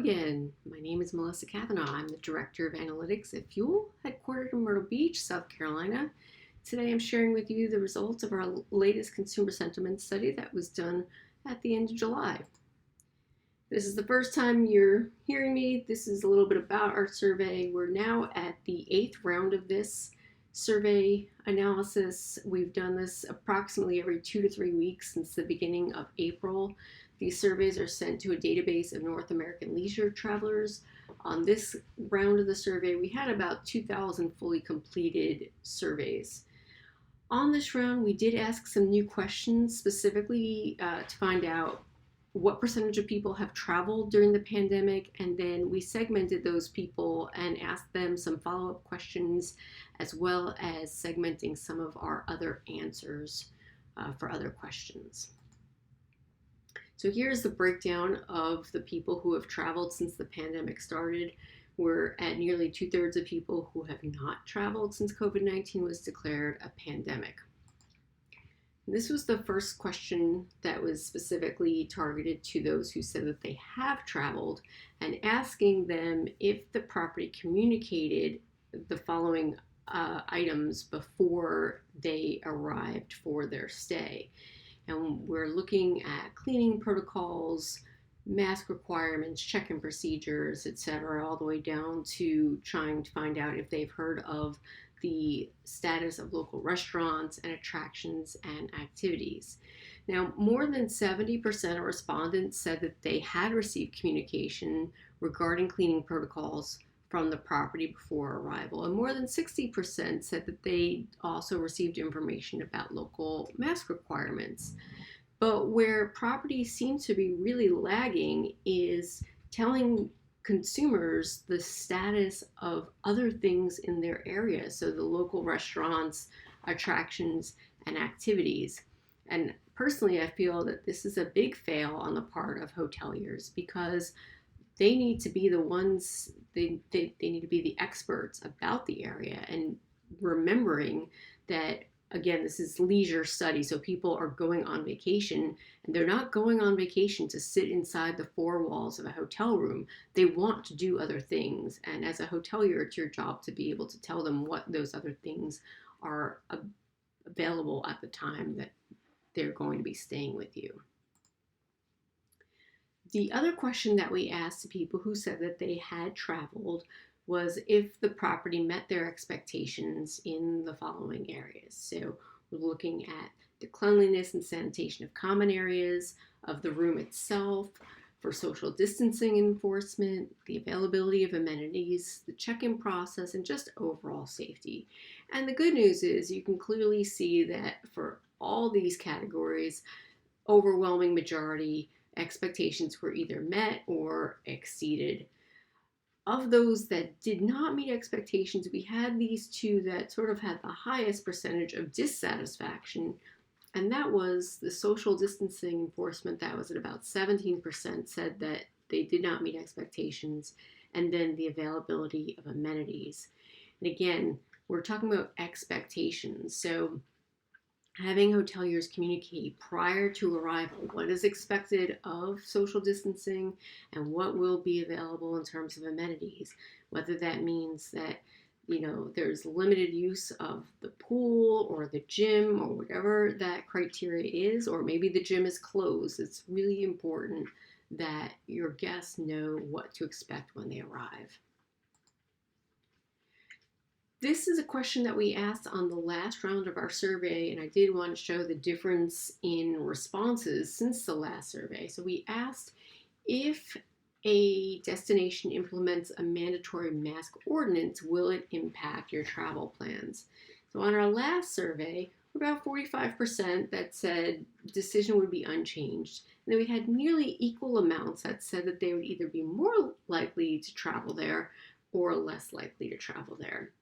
Again, my name is Melissa Cavanaugh. I'm the Director of Analytics at Fuel, headquartered in Myrtle Beach, South Carolina. Today I'm sharing with you the results of our latest consumer sentiment study that was done at the end of July. This is the first time you're hearing me. This is a little bit about our survey. We're now at the 8th round of this survey analysis. We've done this approximately every 2 to 3 weeks since the beginning of April. These surveys are sent to a database of North American leisure travelers. On this round of the survey, we had about 2,000 fully completed surveys. On this round, we did ask some new questions specifically to find out what percentage of people have traveled during the pandemic, and then we segmented those people and asked them some follow-up questions, as well as segmenting some of our other answers for other questions. So here's the breakdown of the people who have traveled since the pandemic started. We're at nearly 2/3 of people who have not traveled since COVID-19 was declared a pandemic. This was the first question that was specifically targeted to those who said that they have traveled, and asking them if the property communicated the following items before they arrived for their stay. And we're looking at cleaning protocols, mask requirements, check-in procedures, etc., all the way down to trying to find out if they've heard of the status of local restaurants and attractions and activities. Now, more than 70% of respondents said that they had received communication regarding cleaning protocols from the property before arrival, and more than 60% said that they also received information about local mask requirements. But where properties seem to be really lagging is telling consumers the status of other things in their area, so the local restaurants, attractions, and activities. And personally, I feel that this is a big fail on the part of hoteliers, because they need to be the ones, they need to be the experts about the area, and remembering that, again, this is leisure study, so people are going on vacation, and they're not going on vacation to sit inside the four walls of a hotel room. They want to do other things, and as a hotelier, it's your job to be able to tell them what those other things are available at the time that they're going to be staying with you. The other question that we asked to people who said that they had traveled was if the property met their expectations in the following areas. So we're looking at the cleanliness and sanitation of common areas, of the room itself, for social distancing enforcement, the availability of amenities, the check-in process, and just overall safety. And the good news is you can clearly see that for all these categories, overwhelming majority expectations were either met or exceeded. Of those that did not meet expectations, we had these two that sort of had the highest percentage of dissatisfaction, and that was the social distancing enforcement. That was at about 17% said that they did not meet expectations, and then the availability of amenities. And again, we're talking about expectations. So having hoteliers communicate prior to arrival what is expected of social distancing and what will be available in terms of amenities, whether that means that there's limited use of the pool or the gym or whatever that criteria is, or maybe the gym is closed. It's really important that your guests know what to expect when they arrive. This is a question that we asked on the last round of our survey, and I did want to show the difference in responses since the last survey. So we asked if a destination implements a mandatory mask ordinance, will it impact your travel plans? So on our last survey, about 45% that said decision would be unchanged. And then we had nearly equal amounts that said that they would either be more likely to travel there or less likely to travel there.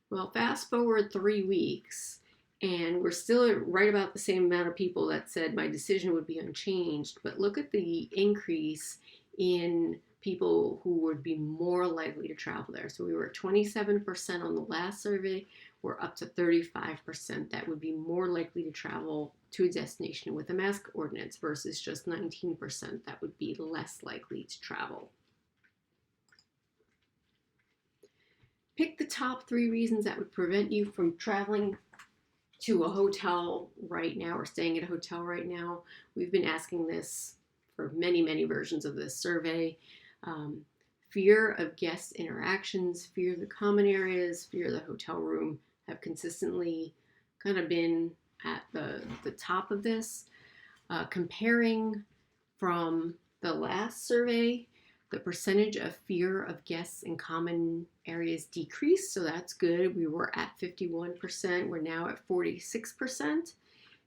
Well, fast forward 3 weeks, and we're still at right about the same amount of people that said my decision would be unchanged, but look at the increase in people who would be more likely to travel there. So we were at 27% on the last survey. We're up to 35% that would be more likely to travel to a destination with a mask ordinance versus just 19% that would be less likely to travel. top 3 reasons that would prevent you from traveling to a hotel right now or staying at a hotel right now. We've been asking this for many, many versions of this survey. Fear of guest interactions, fear of the common areas, fear of the hotel room have consistently kind of been at the top of this. Comparing from the last survey, the percentage of fear of guests in common areas decreased, so that's good. We were at 51%, we're now at 46%.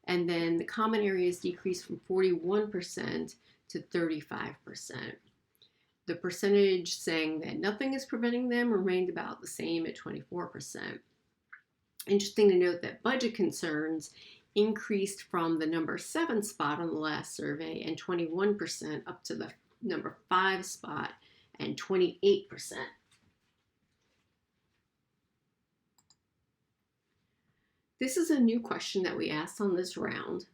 And then the common areas decreased from 41% to 35%. The percentage saying that nothing is preventing them remained about the same at 24%. Interesting to note that budget concerns increased from the number 7 spot on the last survey and 21% up to the number 5 spot and 28%. This is a new question that we asked on this round.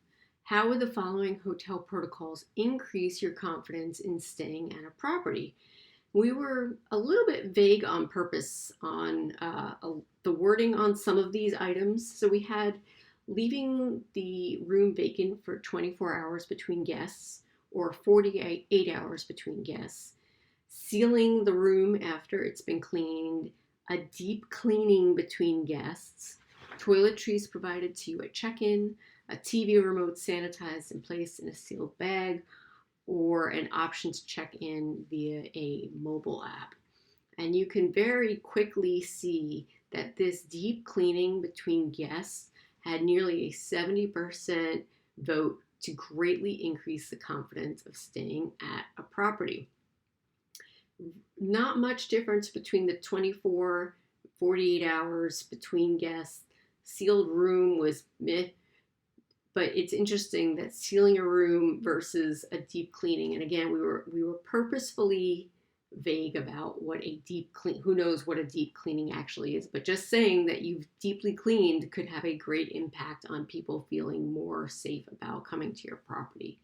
How would the following hotel protocols increase your confidence in staying at a property? We were a little bit vague on purpose on the wording on some of these items. So we had leaving the room vacant for 24 hours between guests or 48 hours between guests, sealing the room after it's been cleaned, a deep cleaning between guests, toiletries provided to you at check-in, a TV remote sanitized and placed in a sealed bag, or an option to check in via a mobile app. And you can very quickly see that this deep cleaning between guests had nearly a 70% vote to greatly increase the confidence of staying at a property. Not much difference between the 24, 48 hours between guests. Sealed room was meh, but it's interesting that sealing a room versus a deep cleaning. And again, we were purposefully vague about what a deep clean, who knows what a deep cleaning actually is, but just saying that you've deeply cleaned could have a great impact on people feeling more safe about coming to your property.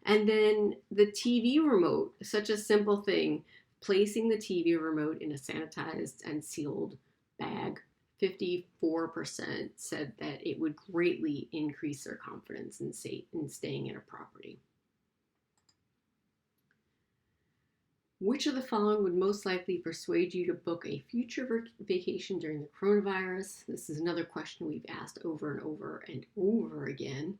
And then the TV remote, such a simple thing, placing the TV remote in a sanitized and sealed bag. 54% said that it would greatly increase their confidence in staying at a property. Which of the following would most likely persuade you to book a future vacation during the coronavirus? This is another question we've asked over and over and over again.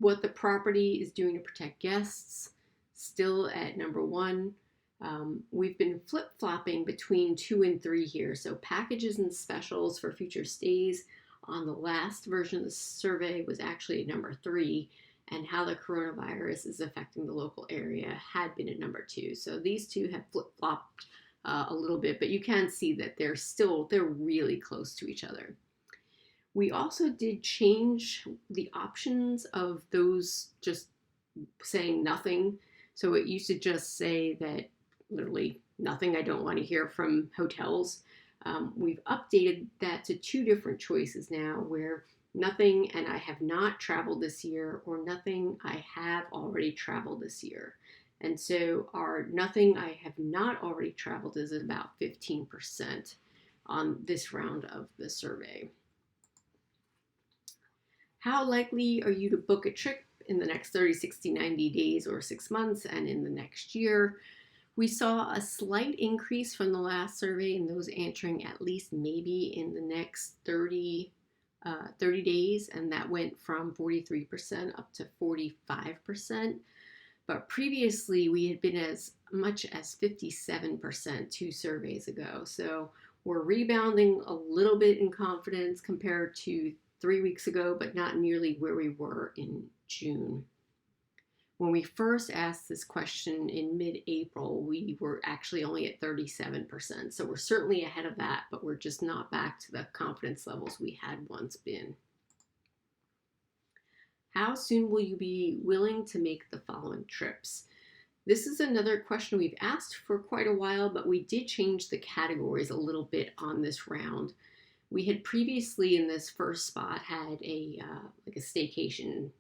What the property is doing to protect guests, still at number 1. We've been flip-flopping between 2 and 3 here. So packages and specials for future stays on the last version of the survey was actually at number 3, and how the coronavirus is affecting the local area had been at number 2. So these two have flip-flopped a little bit, but you can see that they're really close to each other. We also did change the options of those just saying nothing. So it used to just say that literally nothing, I don't want to hear from hotels. We've updated that to 2 different choices now, where nothing and I have not traveled this year, or nothing I have already traveled this year. And so our nothing I have not already traveled is at about 15% on this round of the survey. How likely are you to book a trip in the next 30, 60, 90 days or 6 months and in the next year? We saw a slight increase from the last survey in those answering at least maybe in the next 30 days, and that went from 43% up to 45%. But previously we had been as much as 57% 2 surveys ago. So we're rebounding a little bit in confidence compared to 3 weeks ago, but not nearly where we were in June. When we first asked this question in mid-April, we were actually only at 37%. So we're certainly ahead of that, but we're just not back to the confidence levels we had once been. How soon will you be willing to make the following trips? This is another question we've asked for quite a while, but we did change the categories a little bit on this round. We had previously in this first spot had a staycation,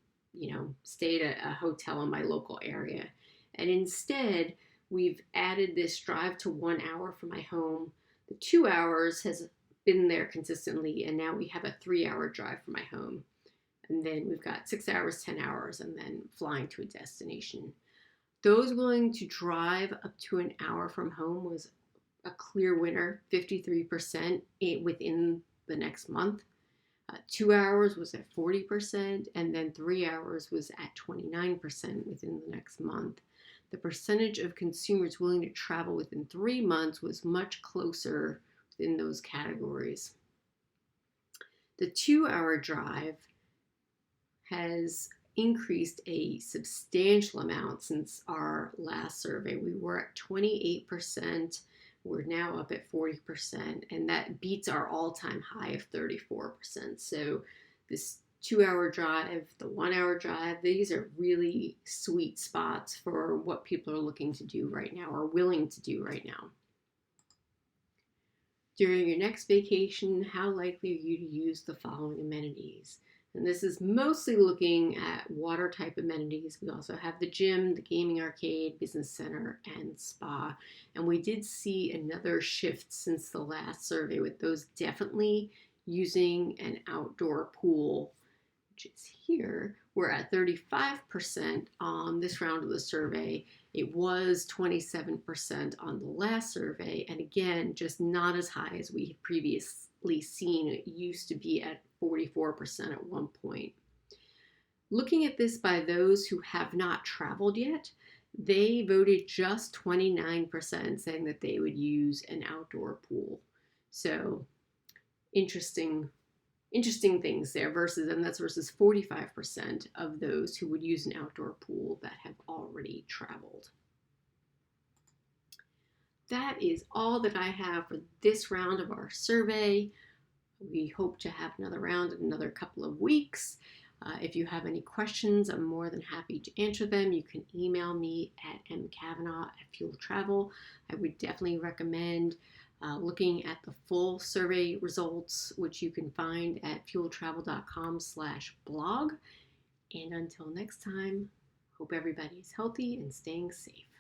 stayed at a hotel in my local area. And instead, we've added this drive to 1 hour from my home. The 2 hours has been there consistently, and now we have a 3-hour drive from my home. And then we've got 6 hours, 10 hours, and then flying to a destination. Those willing to drive up to an hour from home was a clear winner, 53% within the next month. 2 hours was at 40%, and then 3 hours was at 29% within the next month. The percentage of consumers willing to travel within 3 months was much closer within those categories. The 2-hour drive has increased a substantial amount since our last survey. We were at 28%. We're now up at 40%, and that beats our all-time high of 34%. So this 2-hour drive, the 1-hour drive, these are really sweet spots for what people are looking to do right now or willing to do right now. During your next vacation, how likely are you to use the following amenities? And this is mostly looking at water type amenities. We also have the gym, the gaming arcade, business center, and spa. And we did see another shift since the last survey with those definitely using an outdoor pool, which is here. We're at 35% on this round of the survey. It was 27% on the last survey. And again, just not as high as we had previously seen. It used to be at 44% at one point. Looking at this by those who have not traveled yet, they voted just 29% saying that they would use an outdoor pool. So interesting things there versus 45% of those who would use an outdoor pool that have already traveled. That is all that I have for this round of our survey. We hope to have another round in another couple of weeks. If you have any questions, I'm more than happy to answer them. You can email me at mcavanaugh@fueltravel. I would definitely recommend looking at the full survey results, which you can find at fueltravel.com/blog. And until next time, hope everybody's healthy and staying safe.